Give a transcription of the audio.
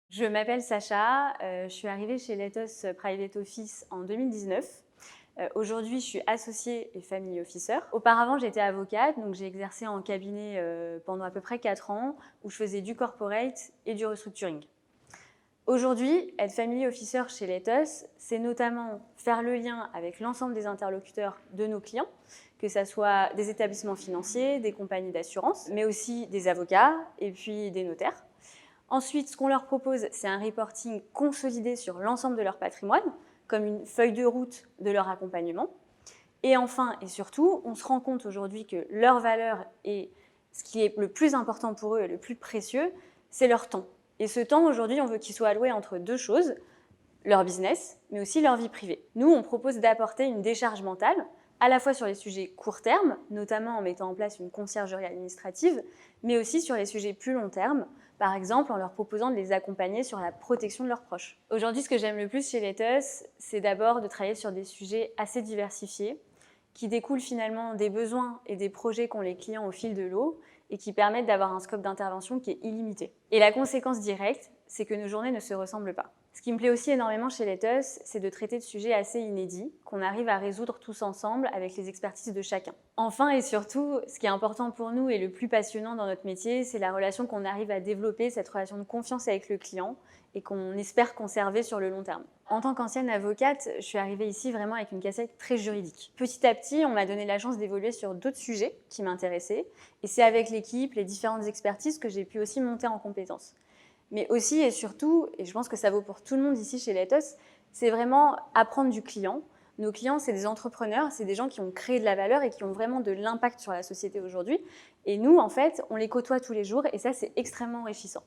Je m'appelle Sacha, je suis arrivée chez Lethos Private Office en 2019. Aujourd'hui, je suis associée et family officer. Auparavant, j'étais avocate, donc j'ai exercé en cabinet pendant à peu près 4 ans, où je faisais du corporate et du restructuring. Aujourd'hui, être family officer chez Lethos, c'est notamment faire le lien avec l'ensemble des interlocuteurs de nos clients, que ce soit des établissements financiers, des compagnies d'assurance, mais aussi des avocats et puis des notaires. Ensuite, ce qu'on leur propose, c'est un reporting consolidé sur l'ensemble de leur patrimoine, comme une feuille de route de leur accompagnement. Et enfin et surtout, on se rend compte aujourd'hui que leur valeur et ce qui est le plus important pour eux et le plus précieux, c'est leur temps. Et ce temps, aujourd'hui, on veut qu'il soit alloué entre deux choses, leur business, mais aussi leur vie privée. Nous, on propose d'apporter une décharge mentale, à la fois sur les sujets court terme, notamment en mettant en place une conciergerie administrative, mais aussi sur les sujets plus long terme, par exemple en leur proposant de les accompagner sur la protection de leurs proches. Aujourd'hui, ce que j'aime le plus chez Lethos, c'est d'abord de travailler sur des sujets assez diversifiés, qui découlent finalement des besoins et des projets qu'ont les clients au fil de l'eau et qui permettent d'avoir un scope d'intervention qui est illimité. Et la conséquence directe, c'est que nos journées ne se ressemblent pas. Ce qui me plaît aussi énormément chez Lethos, c'est de traiter de sujets assez inédits qu'on arrive à résoudre tous ensemble avec les expertises de chacun. Enfin et surtout, ce qui est important pour nous et le plus passionnant dans notre métier, c'est la relation qu'on arrive à développer, cette relation de confiance avec le client et qu'on espère conserver sur le long terme. En tant qu'ancienne avocate, je suis arrivée ici vraiment avec une casquette très juridique. Petit à petit, on m'a donné la chance d'évoluer sur d'autres sujets qui m'intéressaient et c'est avec l'équipe, les différentes expertises que j'ai pu aussi monter en compétences. Mais aussi et surtout, et je pense que ça vaut pour tout le monde ici chez Lethos, c'est vraiment apprendre du client. Nos clients, c'est des entrepreneurs, c'est des gens qui ont créé de la valeur et qui ont vraiment de l'impact sur la société aujourd'hui. Et nous, en fait, on les côtoie tous les jours et ça, c'est extrêmement enrichissant.